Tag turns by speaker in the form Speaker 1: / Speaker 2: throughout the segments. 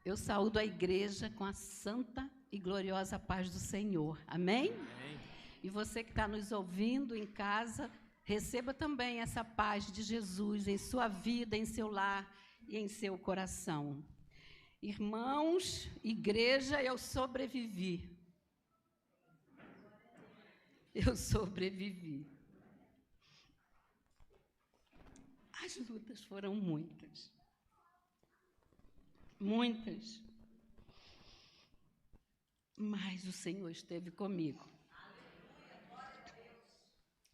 Speaker 1: Eu saúdo a igreja com a santa e gloriosa paz do Senhor. Amém?
Speaker 2: Amém.
Speaker 1: E você que está nos ouvindo em casa, receba também essa paz de Jesus em sua vida, em seu lar e em seu coração. Irmãos, igreja, eu sobrevivi. Eu sobrevivi. As lutas foram muitas. Muitas. Mas o Senhor esteve comigo.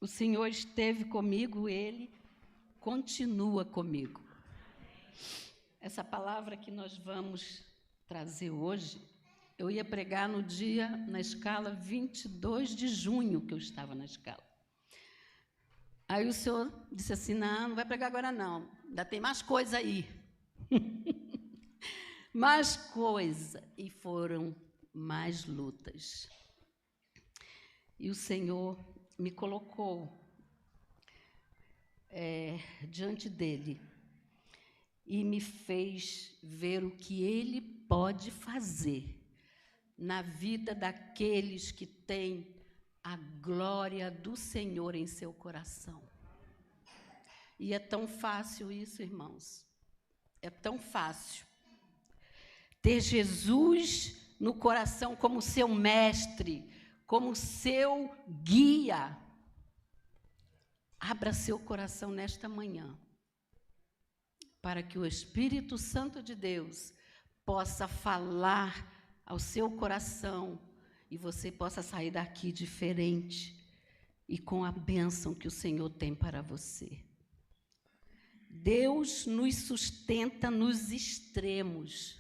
Speaker 1: O Senhor esteve comigo, Ele continua comigo. Essa palavra que nós vamos trazer hoje, eu ia pregar no dia, na escala 22 de junho, que eu estava na escala. Aí o Senhor disse assim, não vai pregar agora não, ainda tem mais coisa aí. Mais coisa, e foram mais lutas. E o Senhor me colocou diante dele e me fez ver o que ele pode fazer na vida daqueles que têm a glória do Senhor em seu coração. E é tão fácil isso, irmãos. É tão fácil ter Jesus no coração como seu mestre, como seu guia. Abra seu coração nesta manhã, para que o Espírito Santo de Deus possa falar ao seu coração e você possa sair daqui diferente e com a bênção que o Senhor tem para você. Deus nos sustenta nos extremos.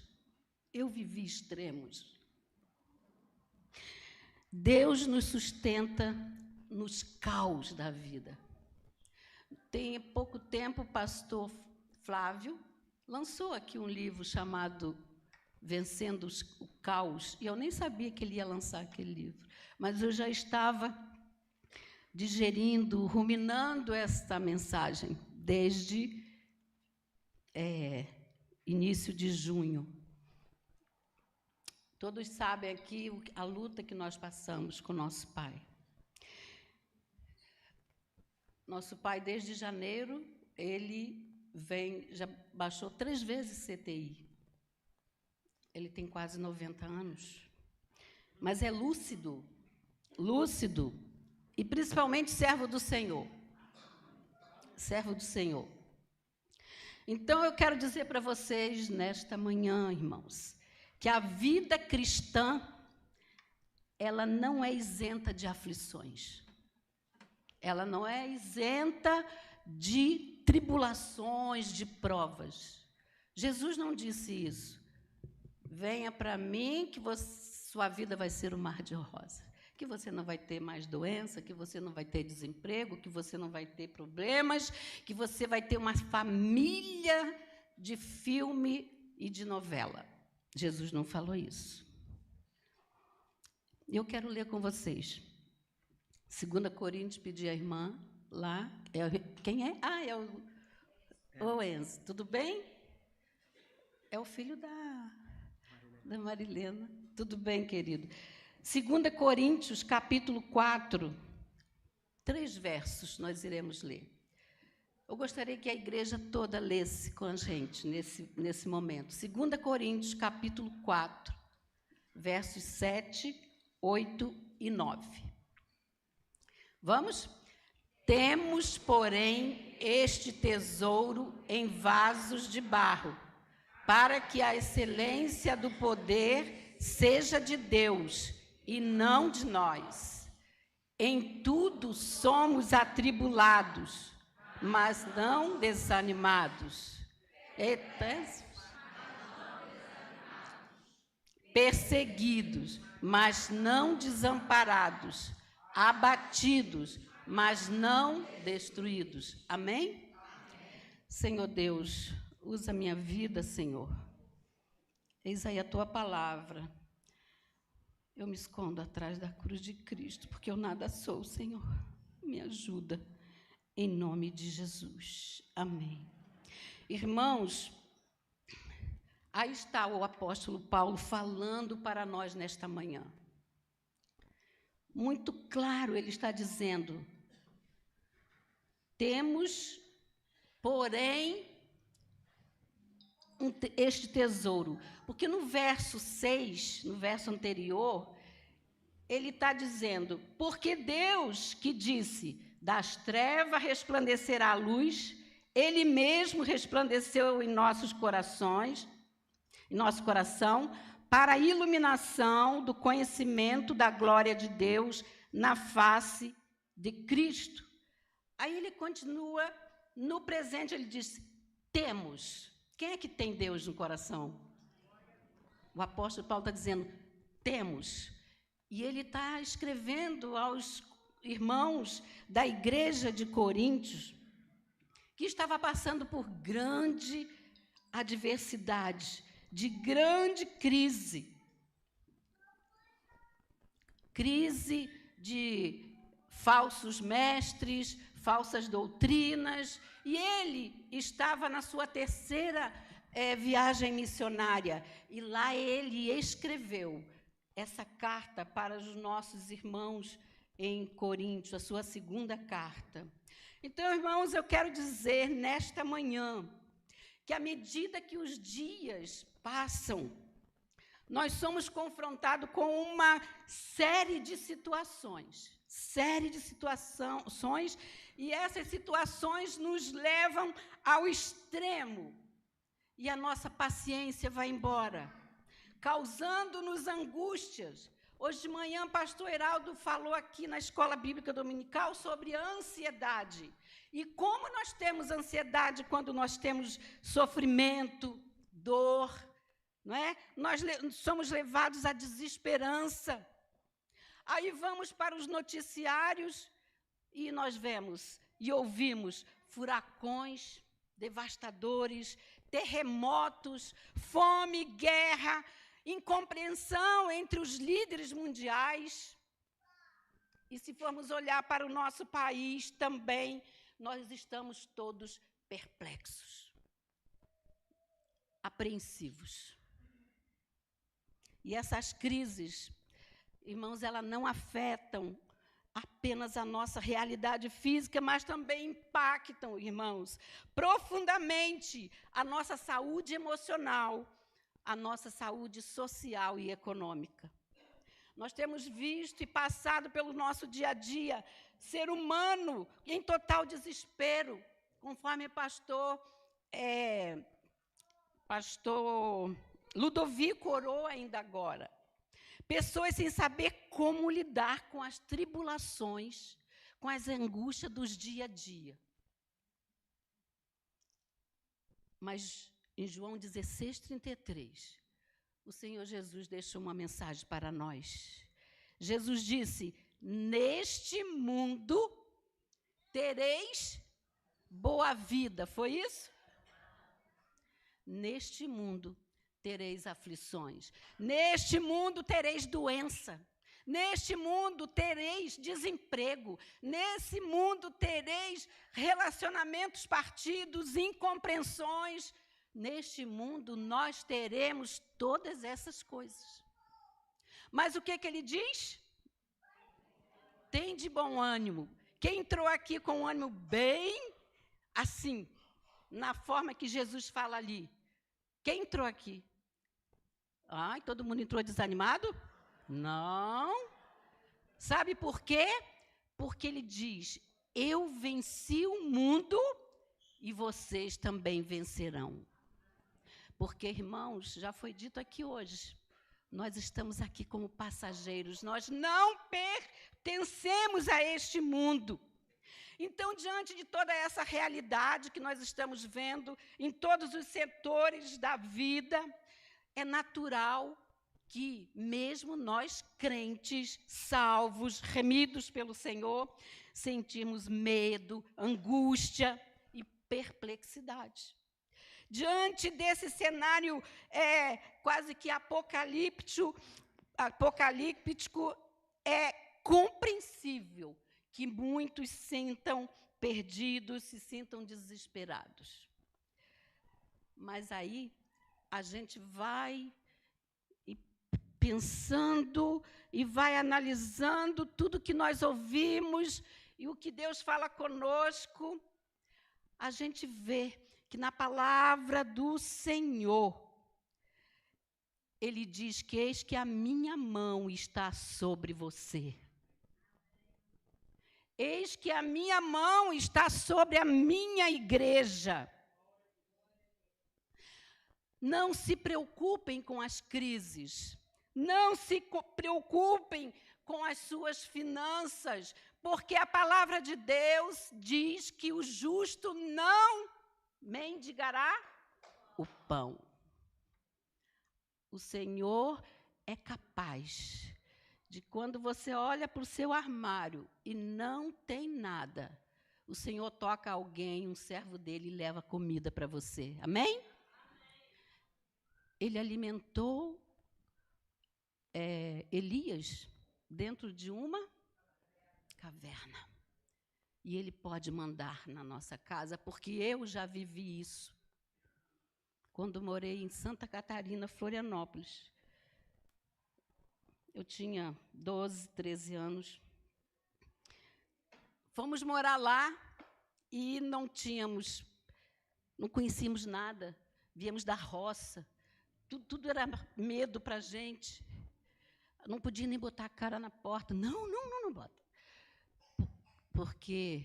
Speaker 1: Eu vivi extremos. Deus nos sustenta nos caos da vida. Tem pouco tempo, o pastor Flávio lançou aqui um livro chamado Vencendo o Caos, e eu nem sabia que ele ia lançar aquele livro, mas eu já estava digerindo, ruminando esta mensagem desde início de junho. Todos sabem aqui a luta que nós passamos com nosso pai. Nosso pai, desde janeiro, ele já baixou 3 vezes CTI. Ele tem quase 90 anos. Mas é lúcido, e principalmente servo do Senhor. Servo do Senhor. Então, eu quero dizer para vocês, nesta manhã, irmãos, que a vida cristã, ela não é isenta de aflições. Ela não é isenta de tribulações, de provas. Jesus não disse isso. Venha para mim que sua vida vai ser um mar de rosa. Que você não vai ter mais doença, que você não vai ter desemprego, que você não vai ter problemas, que você vai ter uma família de filme e de novela. Jesus não falou isso. Eu quero ler com vocês. 2 Coríntios, pedi à irmã lá. Quem é? É o Enzo. Tudo bem? É o filho da Marilena. Tudo bem, querido? 2 Coríntios, capítulo 4. 3 versos nós iremos ler. Eu gostaria que a igreja toda lesse com a gente nesse momento. 2 Coríntios, capítulo 4, versos 7, 8 e 9. Vamos? Temos, porém, este tesouro em vasos de barro, para que a excelência do poder seja de Deus e não de nós. Em tudo somos atribulados, mas não desanimados. Perseguidos, mas não desamparados. Abatidos, mas não destruídos. Amém? Senhor Deus, usa minha vida, Senhor. Eis aí a tua palavra. Eu me escondo atrás da cruz de Cristo, porque eu nada sou, Senhor. Me ajuda, em nome de Jesus. Amém. Irmãos, Aí está o apóstolo Paulo falando para nós nesta manhã. Muito claro, ele está dizendo: temos, porém, este tesouro. Porque no verso 6, no verso anterior, ele está dizendo: porque Deus que disse, das trevas resplandecerá a luz, Ele mesmo resplandeceu em nossos corações, em nosso coração, para a iluminação do conhecimento da glória de Deus na face de Cristo. Aí ele continua, no presente ele diz: temos. Quem é que tem Deus no coração? O apóstolo Paulo está dizendo: temos. E ele está escrevendo aos irmãos da igreja de Coríntios, que estava passando por grande adversidade, de grande crise. Crise de falsos mestres, falsas doutrinas, e ele estava na sua terceira viagem missionária, e lá ele escreveu essa carta para os nossos irmãos em Coríntios, a sua segunda carta. Então, irmãos, eu quero dizer nesta manhã que à medida que os dias passam, nós somos confrontados com uma série de situações, e essas situações nos levam ao extremo, e a nossa paciência vai embora, causando-nos angústias. Hoje de manhã, pastor Heraldo falou aqui na Escola Bíblica Dominical sobre a ansiedade. E como nós temos ansiedade quando nós temos sofrimento, dor, não é? Nós somos levados à desesperança. Aí vamos para os noticiários e nós vemos e ouvimos furacões devastadores, terremotos, fome, guerra, incompreensão entre os líderes mundiais. E se formos olhar para o nosso país também, nós estamos todos perplexos, apreensivos. E essas crises, irmãos, elas não afetam apenas a nossa realidade física, mas também impactam, irmãos, profundamente a nossa saúde emocional, a nossa saúde social e econômica. Nós temos visto e passado pelo nosso dia a dia ser humano em total desespero, conforme pastor Ludovico orou ainda agora. Pessoas sem saber como lidar com as tribulações, com as angústias dos dia a dia. Mas em João 16:33, o Senhor Jesus deixou uma mensagem para nós. Jesus disse: neste mundo tereis boa vida. Foi isso? Neste mundo tereis aflições. Neste mundo tereis doença. Neste mundo tereis desemprego. Nesse mundo tereis relacionamentos partidos, incompreensões. Neste mundo nós teremos todas essas coisas. Mas o que ele diz? Tem de bom ânimo. Quem entrou aqui com um ânimo bem assim, na forma que Jesus fala ali? Quem entrou aqui? Ai, todo mundo entrou desanimado? Não. Sabe por quê? Porque ele diz: eu venci o mundo e vocês também vencerão. Porque, irmãos, já foi dito aqui hoje, nós estamos aqui como passageiros, nós não pertencemos a este mundo. Então, diante de toda essa realidade que nós estamos vendo em todos os setores da vida, é natural que, mesmo nós crentes, salvos, remidos pelo Senhor, sentimos medo, angústia e perplexidade. Diante desse cenário quase que apocalíptico, é compreensível que muitos sintam perdidos, se sintam desesperados. Mas aí a gente vai pensando e vai analisando tudo que nós ouvimos e o que Deus fala conosco, a gente vê que na palavra do Senhor, Ele diz que eis que a minha mão está sobre você. Eis que a minha mão está sobre a minha igreja. Não se preocupem com as crises. Não se preocupem com as suas finanças, porque a palavra de Deus diz que o justo não mendigará o pão. O Senhor é capaz de, quando você olha para o seu armário e não tem nada, o Senhor toca alguém, um servo dele, e leva comida para você. Amém? Ele alimentou Elias dentro de uma caverna. E Ele pode mandar na nossa casa, porque eu já vivi isso. Quando morei em Santa Catarina, Florianópolis. Eu tinha 12, 13 anos. Fomos morar lá e não conhecíamos nada. Viemos da roça. Tudo era medo para a gente. Não podia nem botar a cara na porta. Não bota. Porque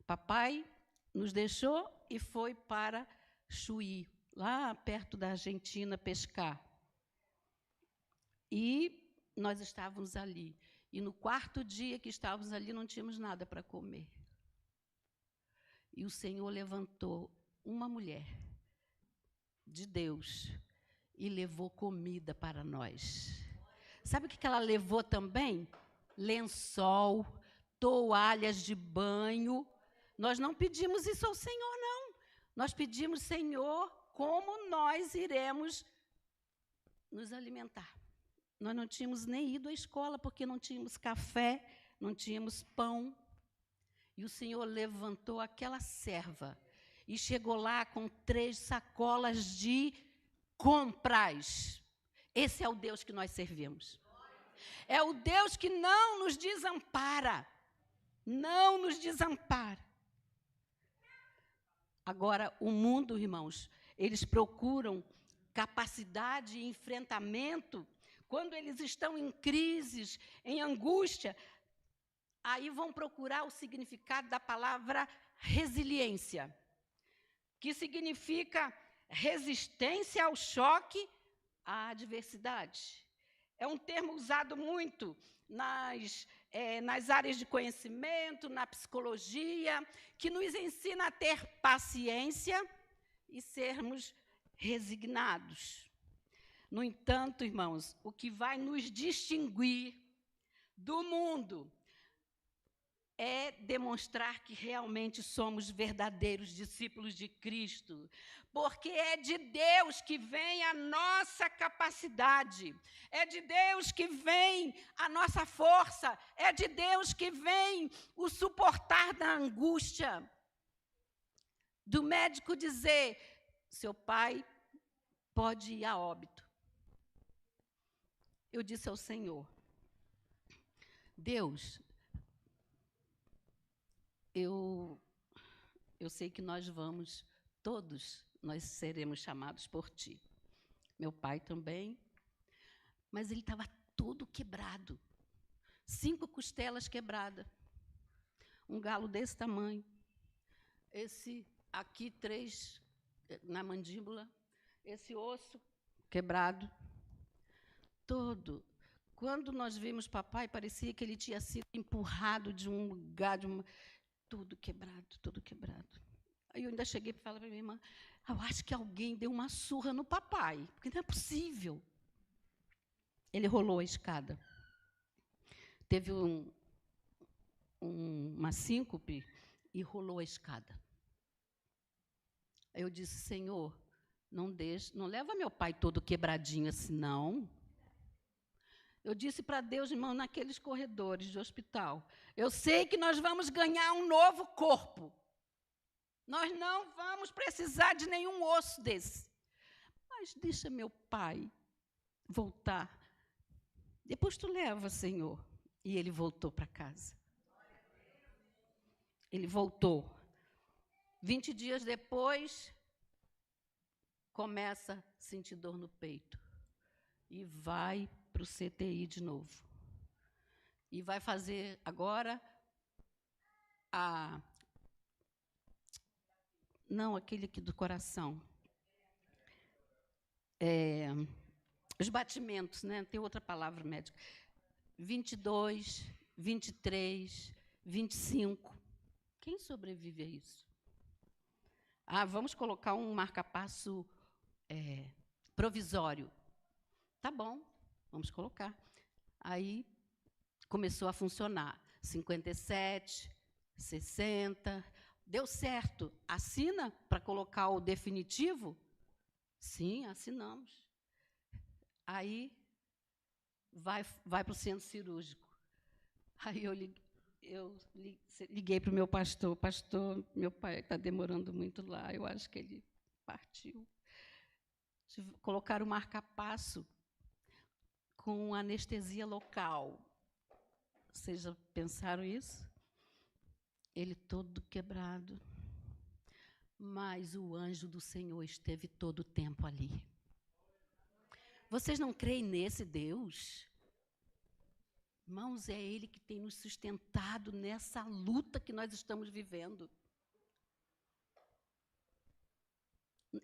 Speaker 1: papai nos deixou e foi para Chuí, lá perto da Argentina, pescar. E nós estávamos ali. E no quarto dia que estávamos ali, não tínhamos nada para comer. E o Senhor levantou uma mulher de Deus e levou comida para nós. Sabe o que ela levou também? Lençol, toalhas de banho. Nós não pedimos isso ao Senhor, não. Nós pedimos, Senhor, como nós iremos nos alimentar. Nós não tínhamos nem ido à escola, porque não tínhamos café, não tínhamos pão. E o Senhor levantou aquela serva e chegou lá com 3 sacolas de compras. Esse é o Deus que nós servimos. É o Deus que não nos desampara. Não nos desampara. Agora, o mundo, irmãos, eles procuram capacidade e enfrentamento quando eles estão em crises, em angústia. Aí vão procurar o significado da palavra resiliência, que significa resistência ao choque, à adversidade. É um termo usado muito nas áreas de conhecimento, na psicologia, que nos ensina a ter paciência e sermos resignados. No entanto, irmãos, o que vai nos distinguir do mundo é demonstrar que realmente somos verdadeiros discípulos de Cristo, porque é de Deus que vem a nossa capacidade, é de Deus que vem a nossa força, é de Deus que vem o suportar da angústia. Do médico dizer, seu pai pode ir a óbito. Eu disse ao Senhor, Deus, eu sei que todos nós seremos chamados por Ti. Meu pai também, mas ele estava todo quebrado. 5 costelas quebradas. Um galo desse tamanho. Esse aqui, 3 na mandíbula. Esse osso quebrado. Todo. Quando nós vimos papai, parecia que ele tinha sido empurrado de um lugar, tudo quebrado, tudo quebrado. Aí eu ainda cheguei para falar para minha irmã, eu acho que alguém deu uma surra no papai, porque não é possível. Ele rolou a escada. Teve uma síncope e rolou a escada. Aí eu disse, Senhor, não leva meu pai todo quebradinho assim, não. Eu disse para Deus, irmão, naqueles corredores de hospital, eu sei que nós vamos ganhar um novo corpo. Nós não vamos precisar de nenhum osso desse. mas deixa meu pai voltar. Depois tu leva, Senhor. E ele voltou para casa. Ele voltou. 20 dias depois, começa a sentir dor no peito. E vai para o CTI de novo. E vai fazer agora não, aquele aqui do coração. Os batimentos, né? Tem outra palavra médica. 22, 23, 25. Quem sobrevive a isso? Vamos colocar um marca-passo provisório. Tá bom, vamos colocar. Aí começou a funcionar. 57, 60. Deu certo. Assina para colocar o definitivo? Sim, assinamos. Aí vai para o centro cirúrgico. Aí eu liguei para o meu pastor. Pastor, meu pai está demorando muito lá, eu acho que ele partiu. Colocaram o marca-passo com anestesia local. Vocês já pensaram isso? Ele todo quebrado. Mas o anjo do Senhor esteve todo o tempo ali. Vocês não creem nesse Deus? Irmãos, é Ele que tem nos sustentado nessa luta que nós estamos vivendo.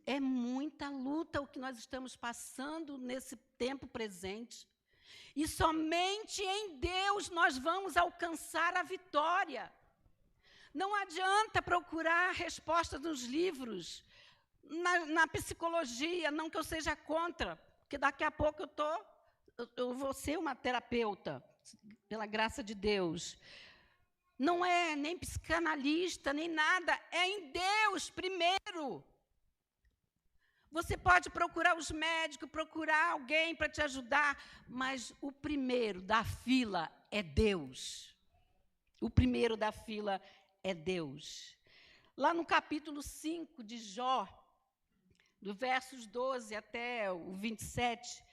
Speaker 1: É muita luta o que nós estamos passando nesse tempo presente. E somente em Deus nós vamos alcançar a vitória. Não adianta procurar respostas nos livros, na psicologia, não que eu seja contra, porque daqui a pouco eu vou ser uma terapeuta, pela graça de Deus. Não é nem psicanalista, nem nada, é em Deus primeiro. Você pode procurar os médicos, procurar alguém para te ajudar, mas o primeiro da fila é Deus. O primeiro da fila é Deus. Lá no capítulo 5 de Jó, do versos 12 até o 27,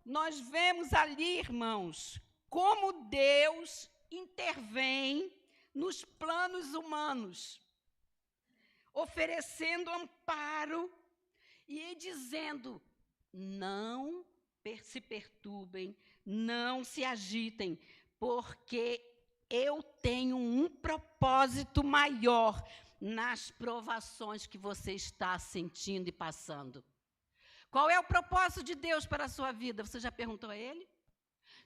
Speaker 1: nós vemos ali, irmãos, como Deus intervém nos planos humanos, oferecendo amparo e dizendo: não se perturbem, não se agitem, porque eu tenho um propósito maior nas provações que você está sentindo e passando. Qual é o propósito de Deus para a sua vida? Você já perguntou a Ele?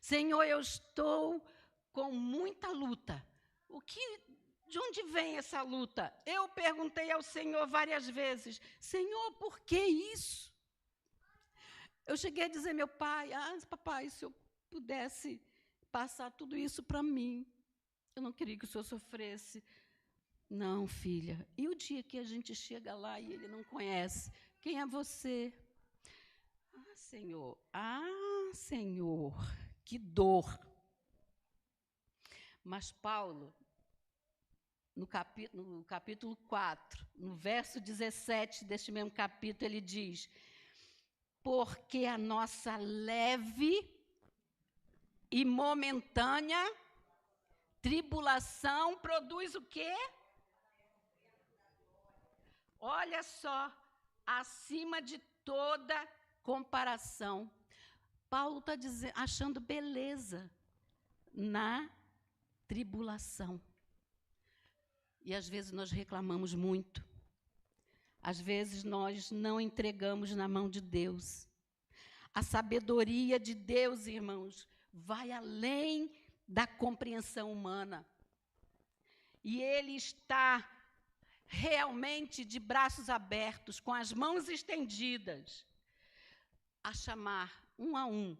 Speaker 1: Senhor, eu estou com muita luta. De onde vem essa luta? Eu perguntei ao Senhor várias vezes: Senhor, por que isso? Eu cheguei a dizer, meu pai, papai, se eu pudesse passar tudo isso para mim, eu não queria que o Senhor sofresse. Não, filha. E o dia que a gente chega lá e Ele não conhece? Quem é você? Senhor, que dor. Mas Paulo, no capítulo 4, no verso 17 deste mesmo capítulo, ele diz: porque a nossa leve e momentânea tribulação produz o quê? Olha só, acima de toda comparação. Paulo está achando beleza na tribulação. E às vezes nós reclamamos muito. Às vezes nós não entregamos na mão de Deus. A sabedoria de Deus, irmãos, vai além da compreensão humana. E Ele está realmente de braços abertos, com as mãos estendidas, a chamar um a um: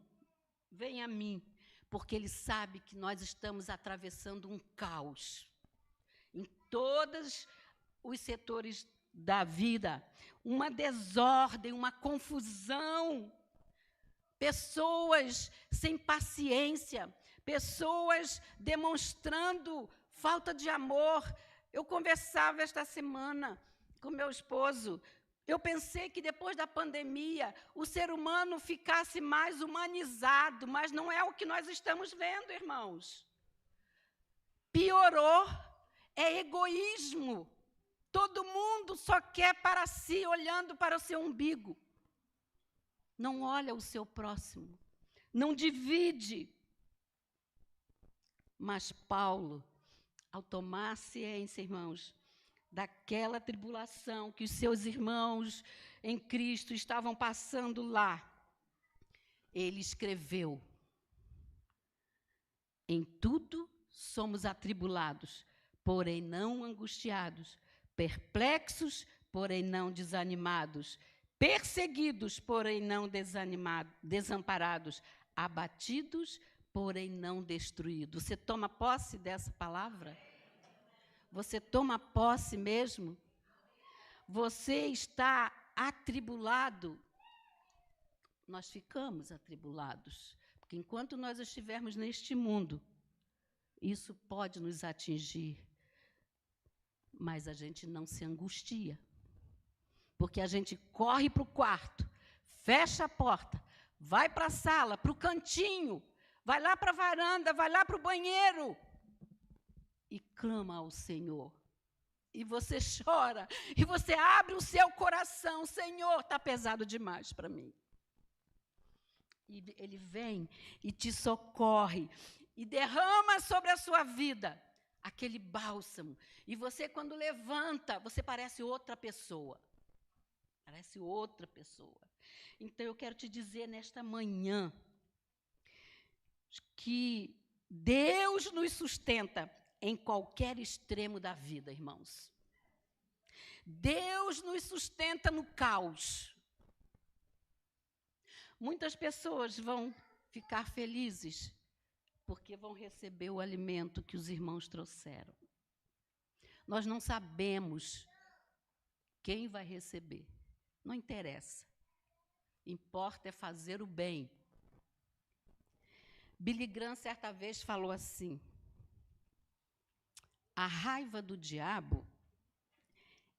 Speaker 1: vem a mim, porque Ele sabe que nós estamos atravessando um caos em todos os setores da vida, uma desordem, uma confusão, pessoas sem paciência, pessoas demonstrando falta de amor. Eu conversava esta semana com meu esposo, Eu pensei que depois da pandemia o ser humano ficasse mais humanizado, mas não é o que nós estamos vendo, irmãos. Piorou, é egoísmo. Todo mundo só quer para si, olhando para o seu umbigo. Não olha o seu próximo, não divide. Mas Paulo, ao tomar ciência, irmãos, daquela tribulação que os seus irmãos em Cristo estavam passando lá, ele escreveu: em tudo somos atribulados, porém não angustiados, perplexos, porém não desanimados, perseguidos, porém não desamparados, abatidos, porém não destruídos. Você toma posse dessa palavra? Você toma posse mesmo? Você está atribulado? Nós ficamos atribulados, porque enquanto nós estivermos neste mundo, isso pode nos atingir, mas a gente não se angustia, porque a gente corre para o quarto, fecha a porta, vai para a sala, para o cantinho, vai lá para a varanda, vai lá para o banheiro e clama ao Senhor. E você chora, e você abre o seu coração: Senhor, está pesado demais para mim. E Ele vem e te socorre, e derrama sobre a sua vida aquele bálsamo. E você, quando levanta, você parece outra pessoa. Parece outra pessoa. Então, eu quero te dizer nesta manhã que Deus nos sustenta em qualquer extremo da vida, irmãos. Deus nos sustenta no caos. Muitas pessoas vão ficar felizes porque vão receber o alimento que os irmãos trouxeram. Nós não sabemos quem vai receber. Não interessa. Importa é fazer o bem. Billy Graham, certa vez, falou assim: a raiva do diabo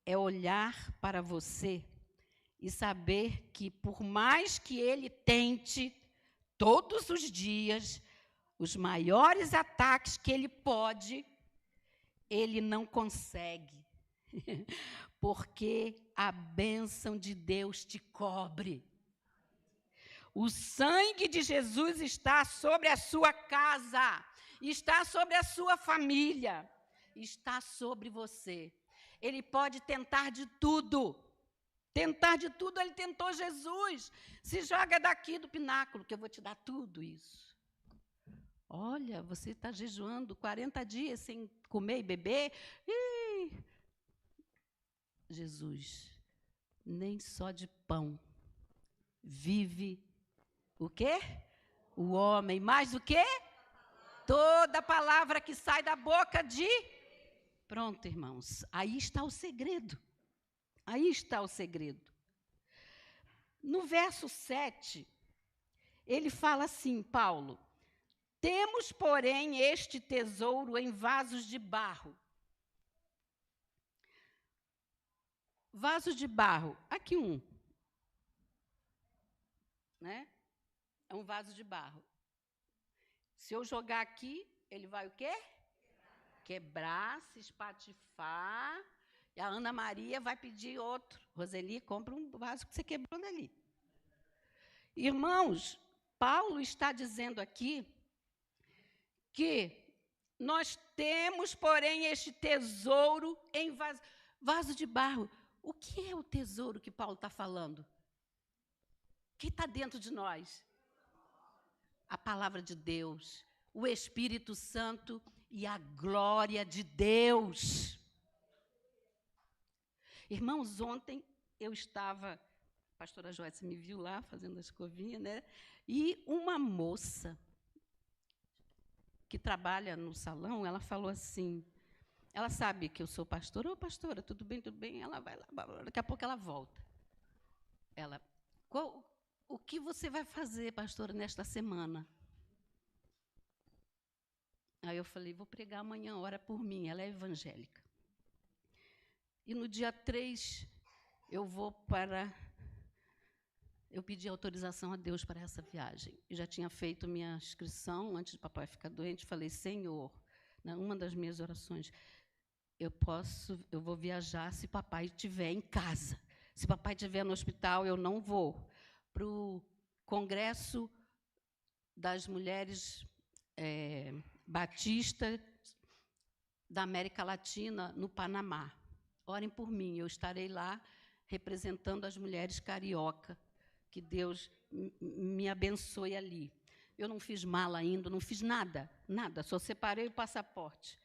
Speaker 1: é olhar para você e saber que, por mais que ele tente, todos os dias, os maiores ataques que ele pode, ele não consegue, porque a bênção de Deus te cobre. O sangue de Jesus está sobre a sua casa, está sobre a sua família, está sobre você. Ele pode tentar de tudo. Tentar de tudo, ele tentou Jesus. Se joga daqui do pináculo, que eu vou te dar tudo isso. Olha, você está jejuando 40 dias sem comer e beber. Jesus, nem só de pão vive o quê? O homem. Mais do que? Toda palavra que sai da boca de... Pronto, irmãos. Aí está o segredo. Aí está o segredo. No verso 7, ele fala assim, Paulo: temos, porém, este tesouro em vasos de barro. Vasos de barro. Aqui um. Né? É um vaso de barro. Se eu jogar aqui, ele vai o quê? Quebrar, se espatifar. E a Ana Maria vai pedir outro. Roseli, compra um vaso que você quebrou dali. Irmãos, Paulo está dizendo aqui que nós temos, porém, este tesouro em vaso de barro. O que é o tesouro que Paulo está falando? O que está dentro de nós? A palavra de Deus, o Espírito Santo e a glória de Deus. Irmãos, ontem eu estava, a pastora Joyce me viu lá fazendo a escovinha, né? E uma moça que trabalha no salão, ela falou assim, ela sabe que eu sou pastora. Ô, pastora, tudo bem, tudo bem? Ela vai lá, daqui a pouco ela volta. Ela, o que você vai fazer, pastora, nesta semana? Aí eu falei, vou pregar amanhã, ora por mim. Ela é evangélica. E no dia 3 Eu pedi autorização a Deus para essa viagem. Eu já tinha feito minha inscrição antes de papai ficar doente. Falei, Senhor, uma das minhas orações, eu vou viajar se papai estiver em casa. Se papai estiver no hospital, eu não vou. Para o Congresso das Mulheres Batistas da América Latina, no Panamá. Orem por mim, eu estarei lá representando as mulheres carioca. Que Deus me abençoe ali. Eu não fiz mala ainda, não fiz nada, só separei o passaporte.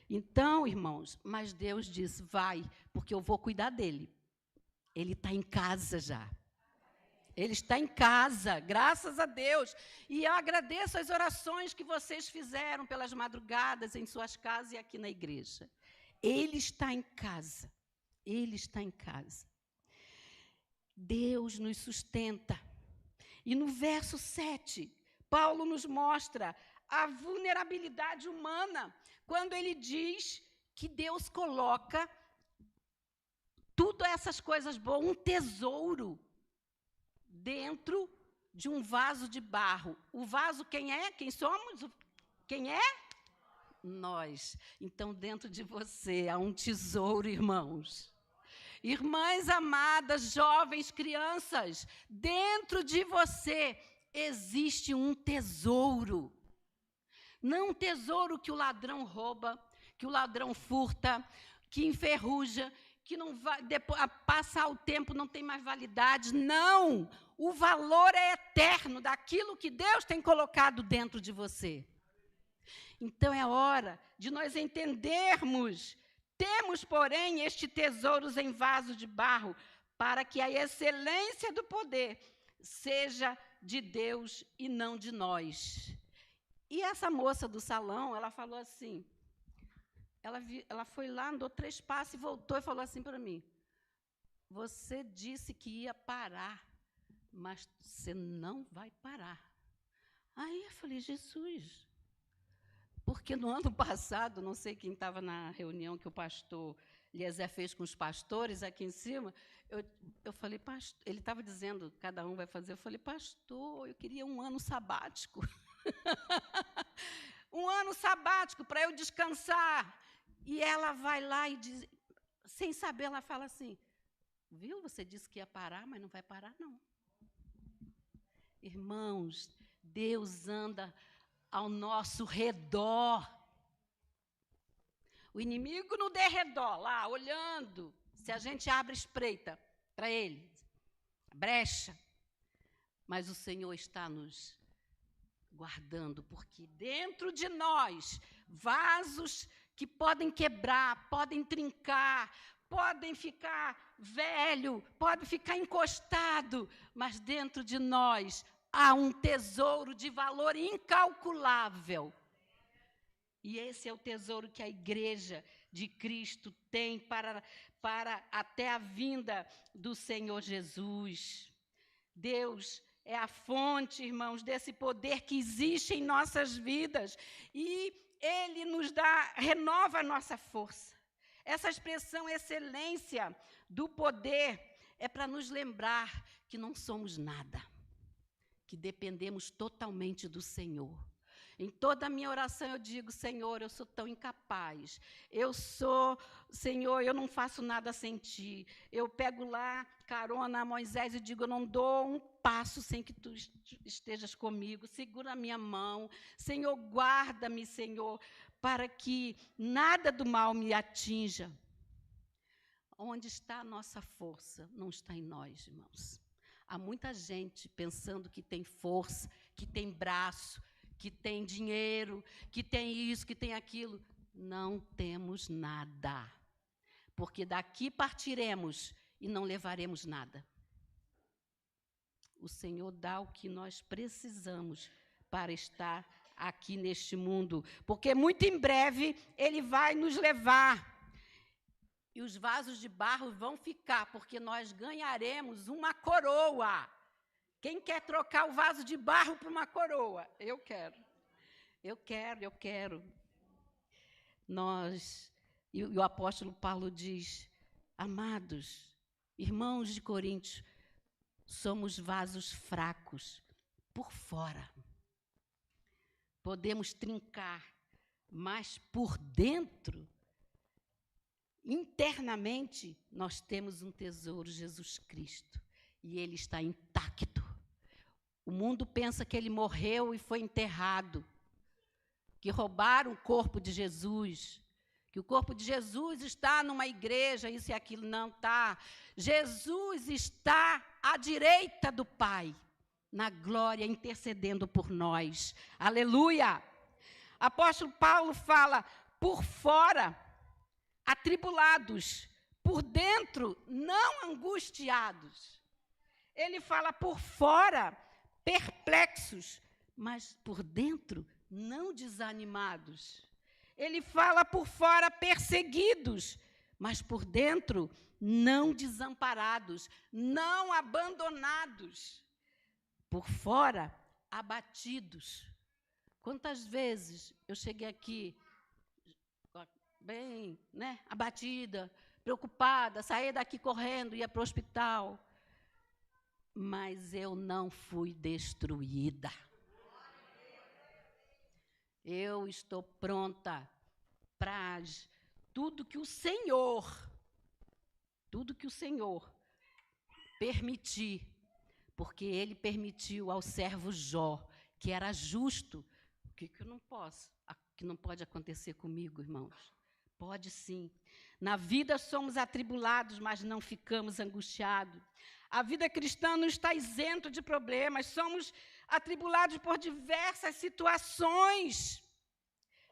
Speaker 1: Então, irmãos, mas Deus disse, vai, porque eu vou cuidar dele. Ele está em casa já. Ele está em casa, graças a Deus. E eu agradeço as orações que vocês fizeram pelas madrugadas em suas casas e aqui na igreja. Ele está em casa. Ele está em casa. Deus nos sustenta. E no verso 7, Paulo nos mostra a vulnerabilidade humana, quando ele diz que Deus coloca tudo essas coisas boas, um tesouro, dentro de um vaso de barro. O vaso quem é? Quem somos? Quem é? Nós. Então, dentro de você há um tesouro, irmãos. Irmãs amadas, jovens, crianças, dentro de você existe um tesouro. Não um tesouro que o ladrão rouba, que o ladrão furta, que enferruja, que não vai, depois, passar o tempo não tem mais validade. Não! O valor é eterno daquilo que Deus tem colocado dentro de você. Então é hora de nós entendermos. Temos, porém, este tesouros em vaso de barro, para que a excelência do poder seja de Deus e não de nós. E essa moça do salão, ela falou assim, ela foi lá, andou 3 passos e voltou e falou assim para mim, você disse que ia parar, mas você não vai parar. Aí eu falei, Jesus, porque no ano passado, não sei quem estava na reunião que o pastor Eliezer fez com os pastores aqui em cima, eu falei, pastor, ele estava dizendo, cada um vai fazer, eu falei, pastor, eu queria um ano sabático. Um ano sabático para eu descansar. E ela vai lá e diz, sem saber, ela fala assim, viu, você disse que ia parar, mas não vai parar, não. Irmãos, Deus anda ao nosso redor. O inimigo no derredor, lá, olhando. Se a gente abre espreita para ele, brecha. Mas o Senhor está nos guardando, porque dentro de nós, vasos que podem quebrar, podem trincar, podem ficar velho, podem ficar encostado, mas dentro de nós há um tesouro de valor incalculável. E esse é o tesouro que a igreja de Cristo tem para até a vinda do Senhor Jesus. Deus é a fonte, irmãos, desse poder que existe em nossas vidas. E Ele nos renova a nossa força. Essa expressão excelência do poder é para nos lembrar que não somos nada, que dependemos totalmente do Senhor. Em toda a minha oração eu digo, Senhor, eu sou tão incapaz. Senhor, eu não faço nada sem Ti. Eu pego lá carona a Moisés e digo, eu não dou um passo sem que Tu estejas comigo. Segura a minha mão. Senhor, guarda-me, Senhor, para que nada do mal me atinja. Onde está a nossa força? Não está em nós, irmãos. Há muita gente pensando que tem força, que tem braço, que tem dinheiro, que tem isso, que tem aquilo. Não temos nada. Porque daqui partiremos e não levaremos nada. O Senhor dá o que nós precisamos para estar aqui neste mundo. Porque muito em breve Ele vai nos levar. E os vasos de barro vão ficar, porque nós ganharemos uma coroa. Quem quer trocar o vaso de barro por uma coroa? Eu quero. Eu quero. E o apóstolo Paulo diz, amados, Irmãos de Coríntios, somos vasos fracos por fora. Podemos trincar, mas por dentro, internamente, nós temos um tesouro, Jesus Cristo, e ele está intacto. O mundo pensa que ele morreu e foi enterrado, que roubaram o corpo de Jesus, que o corpo de Jesus está numa igreja, isso e aquilo. Não está. Jesus está à direita do Pai, na glória, intercedendo por nós. Aleluia! Apóstolo Paulo fala, por fora, atribulados, por dentro, não angustiados. Ele fala por fora, perplexos, mas por dentro, não desanimados. Ele fala por fora, perseguidos, mas por dentro, não desamparados, não abandonados. Por fora, abatidos. Quantas vezes eu cheguei aqui, bem, abatida, preocupada, saí daqui correndo, ia para o hospital. Mas eu não fui destruída. Eu estou pronta para tudo que o Senhor permitir, porque Ele permitiu ao servo Jó, que era justo. O que eu não posso? Que não pode acontecer comigo, irmãos? Pode sim. Na vida somos atribulados, mas não ficamos angustiados. A vida cristã não está isento de problemas, somos atribulados por diversas situações.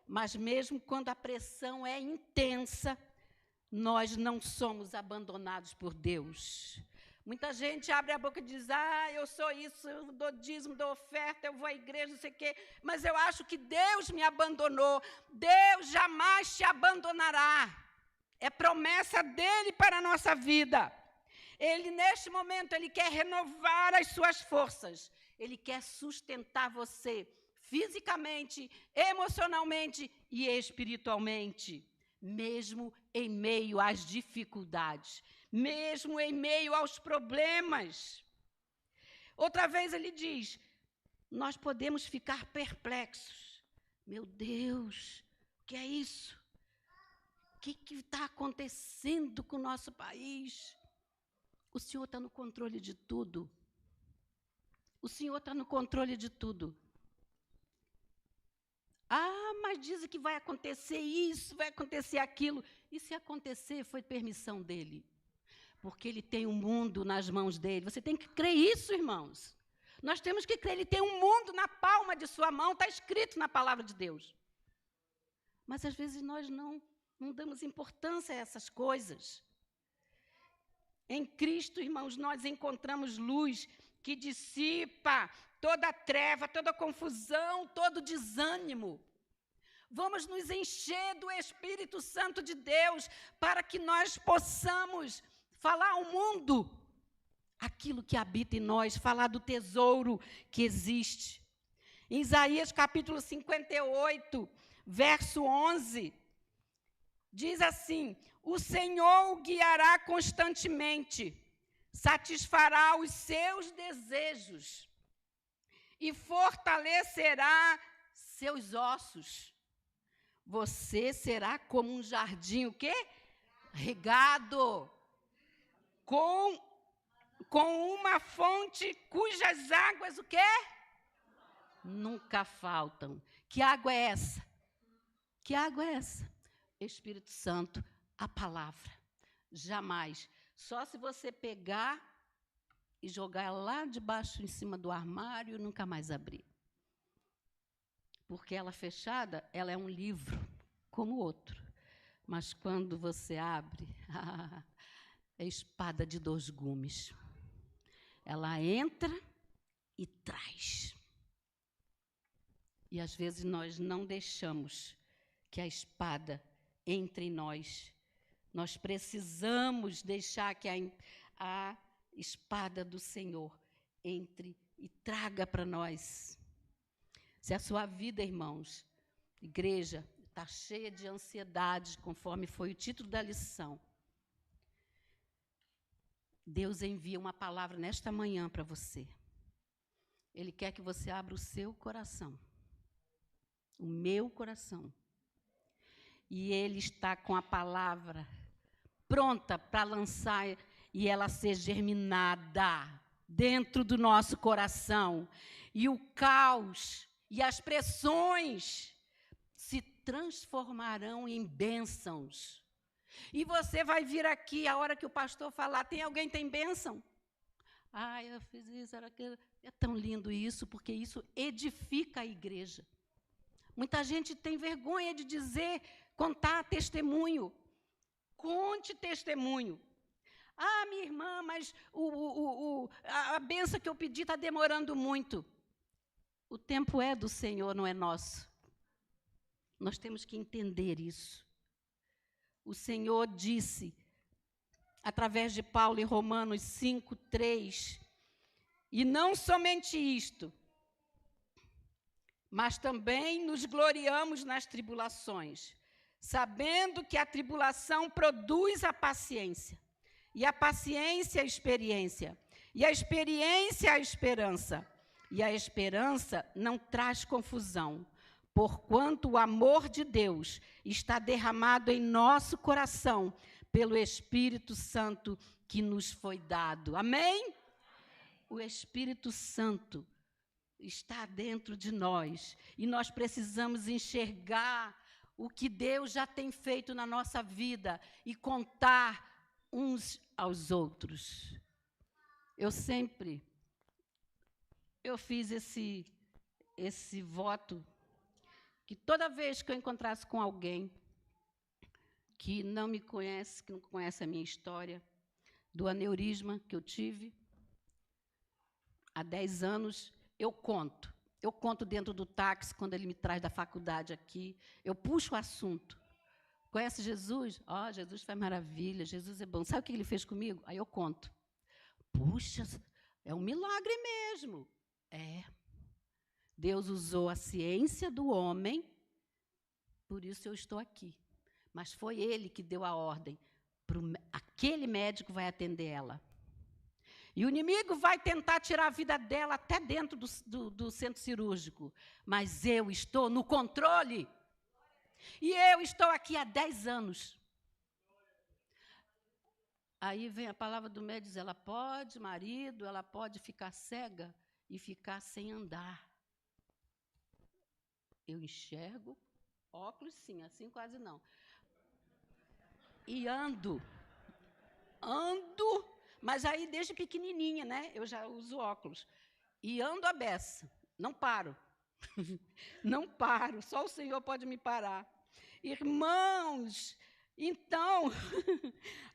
Speaker 1: Mas mesmo quando a pressão é intensa, nós não somos abandonados por Deus. Muita gente abre a boca e diz, eu sou isso, eu dou dízimo, dou oferta, eu vou à igreja, não sei o quê, mas eu acho que Deus me abandonou. Deus jamais te abandonará. É promessa dele para a nossa vida. Ele, neste momento, ele quer renovar as suas forças. Ele quer sustentar você fisicamente, emocionalmente e espiritualmente, mesmo em meio às dificuldades, mesmo em meio aos problemas. Outra vez ele diz, nós podemos ficar perplexos. Meu Deus, o que é isso? O que está acontecendo com o nosso país? O Senhor está no controle de tudo. O Senhor está no controle de tudo. Mas dizem que vai acontecer isso, vai acontecer aquilo. E se acontecer, foi permissão dele. Porque ele tem um mundo nas mãos dele. Você tem que crer isso, irmãos. Nós temos que crer, ele tem um mundo na palma de sua mão, está escrito na palavra de Deus. Mas, às vezes, nós não damos importância a essas coisas. Em Cristo, irmãos, nós encontramos luz que dissipa toda treva, toda confusão, todo desânimo. Vamos nos encher do Espírito Santo de Deus para que nós possamos falar ao mundo aquilo que habita em nós, falar do tesouro que existe. Em Isaías capítulo 58, verso 11, diz assim, o Senhor o guiará constantemente, satisfará os seus desejos e fortalecerá seus ossos. Você será como um jardim, o quê? Regado, com uma fonte cujas águas, o quê? Nunca faltam. Que água é essa? Que água é essa? Espírito Santo, a palavra. Jamais. Só se você pegar e jogar lá debaixo, em cima do armário, e nunca mais abrir. Porque ela fechada, ela é um livro, como o outro. Mas quando você abre, é espada de 2 gumes. Ela entra e traz. E, às vezes, nós não deixamos que a espada entre em nós. Nós precisamos deixar que a espada do Senhor entre e traga para nós. Se a sua vida, irmãos, igreja, está cheia de ansiedade, conforme foi o título da lição, Deus envia uma palavra nesta manhã para você. Ele quer que você abra o seu coração, o meu coração. E Ele está com a palavra pronta para lançar e ela ser germinada dentro do nosso coração. E o caos e as pressões se transformarão em bênçãos. E você vai vir aqui, a hora que o pastor falar, alguém tem bênção? Eu fiz isso, era aquilo. É tão lindo isso, porque isso edifica a igreja. Muita gente tem vergonha de dizer, contar testemunho. Conte testemunho. Minha irmã, mas a bênção que eu pedi está demorando muito. O tempo é do Senhor, não é nosso. Nós temos que entender isso. O Senhor disse, através de Paulo em Romanos 5:3, e não somente isto, mas também nos gloriamos nas tribulações, sabendo que a tribulação produz a paciência, e a paciência a experiência, e a experiência a esperança, e a esperança não traz confusão, porquanto o amor de Deus está derramado em nosso coração pelo Espírito Santo que nos foi dado. Amém? O Espírito Santo está dentro de nós e nós precisamos enxergar o que Deus já tem feito na nossa vida e contar uns aos outros. Eu fiz esse voto que toda vez que eu encontrasse com alguém que não me conhece, que não conhece a minha história, do aneurisma que eu tive há 10 anos, eu conto. Eu conto dentro do táxi, quando ele me traz da faculdade aqui, eu puxo o assunto. Conhece Jesus? Jesus faz maravilha, Jesus é bom. Sabe o que ele fez comigo? Aí eu conto. Puxa, é um milagre mesmo. Deus usou a ciência do homem, por isso eu estou aqui. Mas foi Ele que deu a ordem. Aquele médico vai atender ela. E o inimigo vai tentar tirar a vida dela até dentro do centro cirúrgico. Mas eu estou no controle. E eu estou aqui há 10 anos. Aí vem a palavra do médico, diz, ela pode ficar cega e ficar sem andar. Eu enxergo, óculos sim, assim quase não. E ando, mas aí desde pequenininha, né? Eu já uso óculos. E ando a beça, não paro. Não paro, só o Senhor pode me parar. Irmãos, então,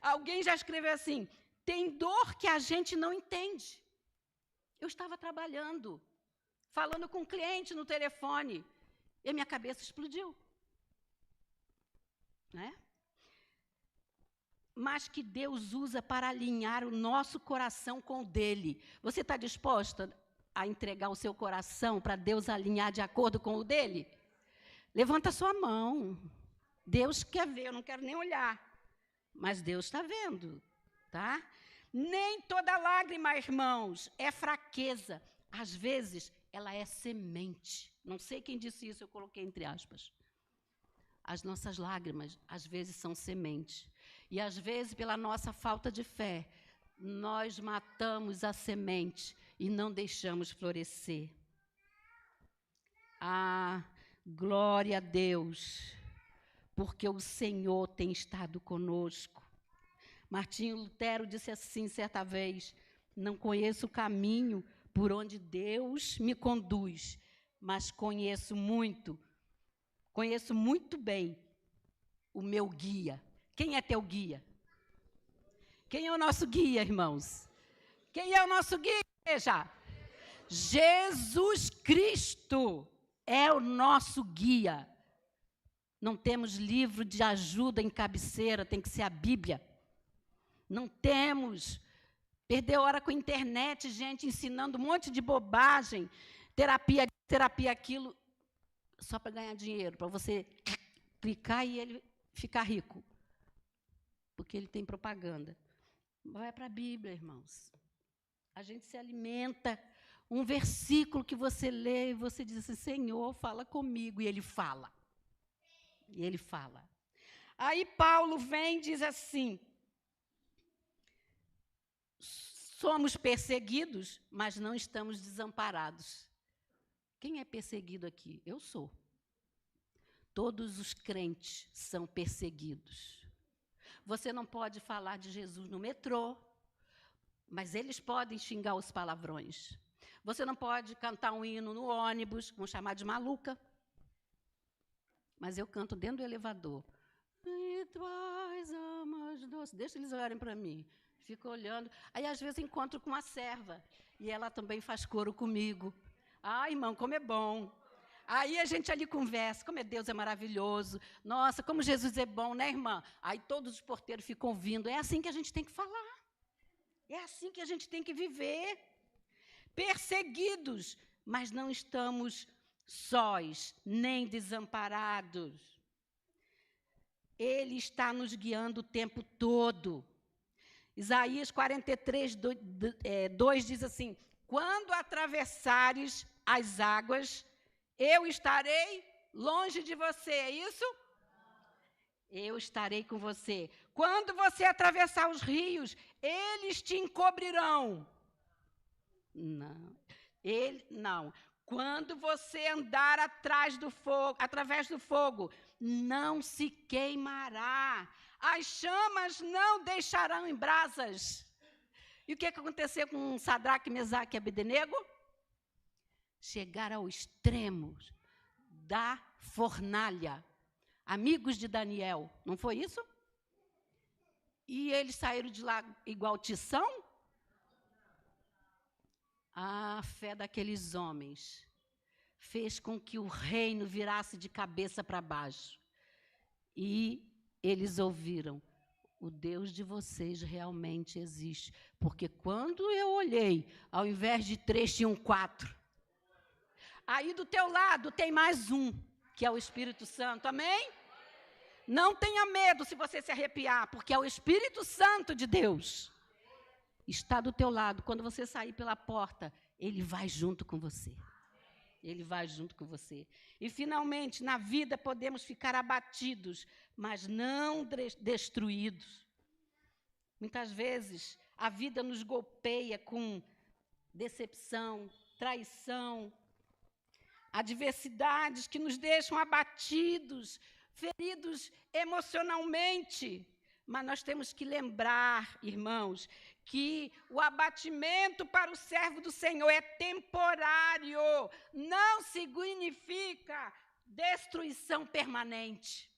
Speaker 1: alguém já escreveu assim, tem dor que a gente não entende. Eu estava trabalhando, falando com um cliente no telefone, e a minha cabeça explodiu. Né? Mas que Deus usa para alinhar o nosso coração com o dele. Você está disposta a entregar o seu coração para Deus alinhar de acordo com o dele? Levanta a sua mão. Deus quer ver, eu não quero nem olhar. Mas Deus está vendo, tá? Nem toda lágrima, irmãos, é fraqueza. Às vezes, ela é semente. Não sei quem disse isso, eu coloquei entre aspas. As nossas lágrimas, às vezes, são sementes. E, às vezes, pela nossa falta de fé, nós matamos a semente e não deixamos florescer. Glória a Deus, porque o Senhor tem estado conosco. Martinho Lutero disse assim, certa vez, não conheço o caminho por onde Deus me conduz, mas conheço muito bem o meu guia. Quem é teu guia? Quem é o nosso guia, irmãos? Quem é o nosso guia, igreja? Jesus Cristo é o nosso guia. Não temos livro de ajuda em cabeceira, tem que ser a Bíblia. Não temos. Perdeu hora com a internet, gente ensinando um monte de bobagem, terapia aquilo, só para ganhar dinheiro, para você clicar e ele ficar rico. Porque ele tem propaganda. Vai para a Bíblia, irmãos. A gente se alimenta. Um versículo que você lê e você diz assim, Senhor, fala comigo. E Ele fala. E Ele fala. Aí Paulo vem e diz assim, somos perseguidos, mas não estamos desamparados. Quem é perseguido aqui? Eu sou. Todos os crentes são perseguidos. Você não pode falar de Jesus no metrô, mas eles podem xingar os palavrões. Você não pode cantar um hino no ônibus, vão chamar de maluca. Mas eu canto dentro do elevador. E traz a mais doce. Deixa eles olharem para mim. Fico olhando. Aí, às vezes, encontro com uma serva. E ela também faz coro comigo. Ah, irmão, como é bom. Aí a gente ali conversa, como Deus é maravilhoso. Nossa, como Jesus é bom, né, irmã? Aí todos os porteiros ficam ouvindo. É assim que a gente tem que falar. É assim que a gente tem que viver. Perseguidos, mas não estamos sós, nem desamparados. Ele está nos guiando o tempo todo. Isaías 43, 2 diz assim, quando atravessares as águas, eu estarei longe de você, é isso? Eu estarei com você. Quando você atravessar os rios, eles te encobrirão. Não. Quando você andar através do fogo, não se queimará. As chamas não deixarão em brasas. E o que aconteceu com Sadraque, Mesaque e Abdenego? Chegaram ao extremo da fornalha. Amigos de Daniel, não foi isso? E eles saíram de lá igual tição? A fé daqueles homens fez com que o reino virasse de cabeça para baixo. E eles ouviram, o Deus de vocês realmente existe. Porque quando eu olhei, ao invés de 3, tinham 4. Aí do teu lado tem mais um, que é o Espírito Santo, amém? Não tenha medo se você se arrepiar, porque é o Espírito Santo de Deus. Está do teu lado. Quando você sair pela porta, ele vai junto com você. Ele vai junto com você. E, finalmente, na vida podemos ficar abatidos, mas não destruídos. Muitas vezes, a vida nos golpeia com decepção, traição, adversidades que nos deixam abatidos, feridos emocionalmente. Mas nós temos que lembrar, irmãos, que o abatimento para o servo do Senhor é temporário, não significa destruição permanente.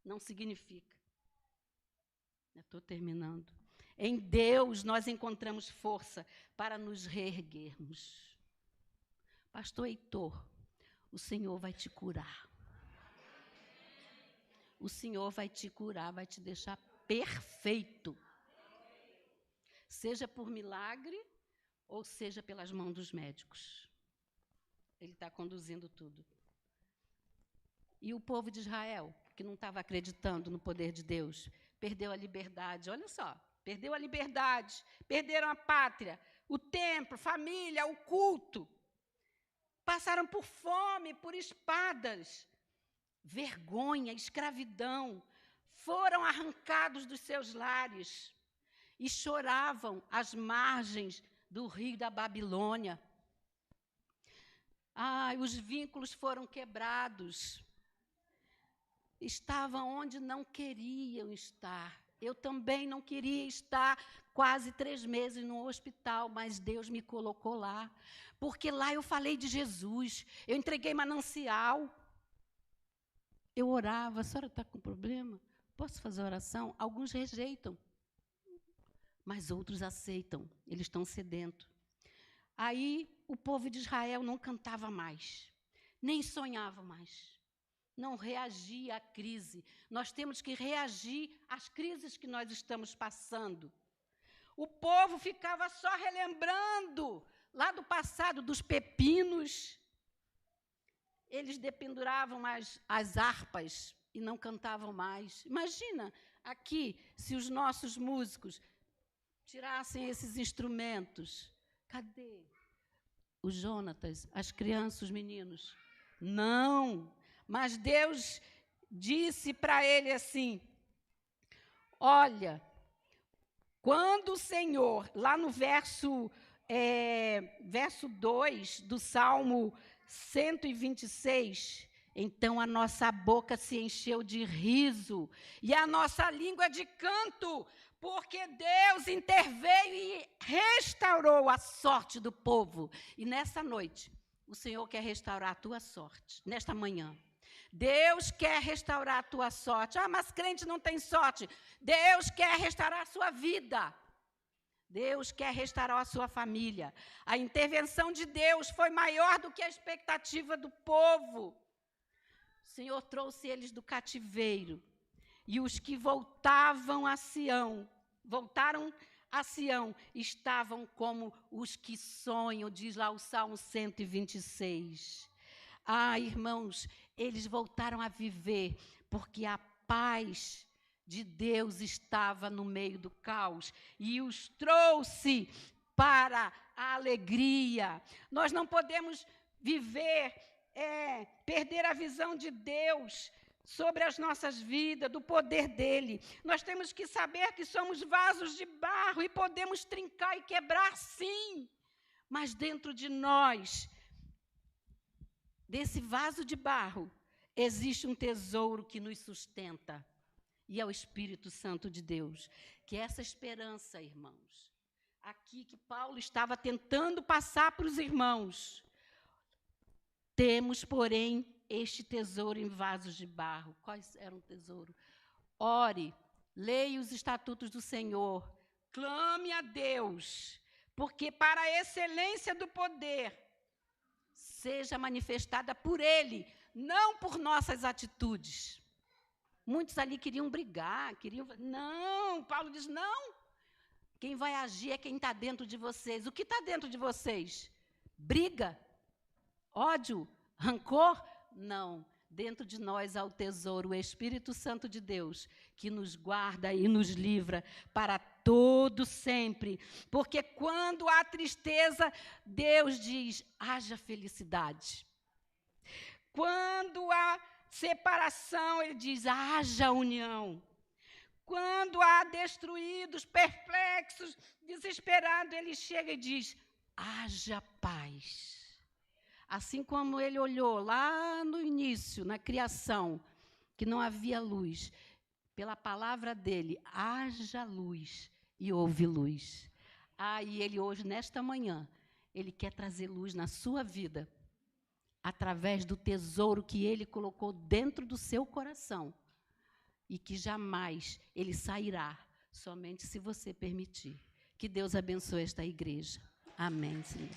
Speaker 1: Não significa. Eu estou terminando. Em Deus nós encontramos força para nos reerguermos. Pastor Heitor, o Senhor vai te curar. O Senhor vai te curar, vai te deixar perfeito. Seja por milagre ou seja pelas mãos dos médicos. Ele está conduzindo tudo. E o povo de Israel, que não estava acreditando no poder de Deus, perdeu a liberdade. Olha só, perdeu a liberdade, perderam a pátria, o templo, a família, o culto. Passaram por fome, por espadas. Vergonha, escravidão, foram arrancados dos seus lares e choravam às margens do rio da Babilônia. Os vínculos foram quebrados. Estavam onde não queriam estar. Eu também não queria estar quase 3 meses no hospital, mas Deus me colocou lá. Porque lá eu falei de Jesus, eu entreguei manancial. Eu orava, a senhora está com problema? Posso fazer oração? Alguns rejeitam, mas outros aceitam, eles estão sedentos. Aí o povo de Israel não cantava mais, nem sonhava mais, não reagia à crise. Nós temos que reagir às crises que nós estamos passando. O povo ficava só relembrando lá do passado, dos pepinos. Eles dependuravam as harpas e não cantavam mais. Imagina aqui, se os nossos músicos tirassem esses instrumentos. Cadê o Jonatas, as crianças, os meninos? Não, mas Deus disse para ele assim, olha, quando o Senhor, lá no verso 2 do Salmo 126, então a nossa boca se encheu de riso e a nossa língua de canto, porque Deus interveio e restaurou a sorte do povo. E nessa noite, o Senhor quer restaurar a tua sorte, nesta manhã. Deus quer restaurar a tua sorte. Ah, mas crente não tem sorte. Deus quer restaurar a sua vida. Deus quer restaurar a sua família. A intervenção de Deus foi maior do que a expectativa do povo. O Senhor trouxe eles do cativeiro. E os que voltaram a Sião, estavam como os que sonham, diz lá o Salmo 126. Ah, irmãos, eles voltaram a viver, porque a paz de Deus estava no meio do caos e os trouxe para a alegria. Nós não podemos viver, perder a visão de Deus sobre as nossas vidas, do poder dele. Nós temos que saber que somos vasos de barro e podemos trincar e quebrar, sim, mas dentro de nós, desse vaso de barro, existe um tesouro que nos sustenta, e é o Espírito Santo de Deus, que é essa esperança, irmãos, aqui que Paulo estava tentando passar para os irmãos. Temos, porém, este tesouro em vasos de barro. Quais eram o tesouro? Ore, leia os estatutos do Senhor, clame a Deus, porque para a excelência do poder seja manifestada por Ele, não por nossas atitudes. Muitos ali queriam brigar, Não, Paulo diz, não. Quem vai agir é quem está dentro de vocês. O que está dentro de vocês? Briga? Ódio? Rancor? Não. Dentro de nós há o tesouro, o Espírito Santo de Deus, que nos guarda e nos livra para todo sempre. Porque quando há tristeza, Deus diz, haja felicidade. Quando há separação, ele diz, haja união. Quando há destruídos, perplexos, desesperados, ele chega e diz, haja paz. Assim como ele olhou lá no início, na criação, que não havia luz, pela palavra dele, haja luz, e houve luz. E ele hoje, nesta manhã, ele quer trazer luz na sua vida, através do tesouro que ele colocou dentro do seu coração, e que jamais ele sairá, somente se você permitir. Que Deus abençoe esta igreja. Amém, Senhor.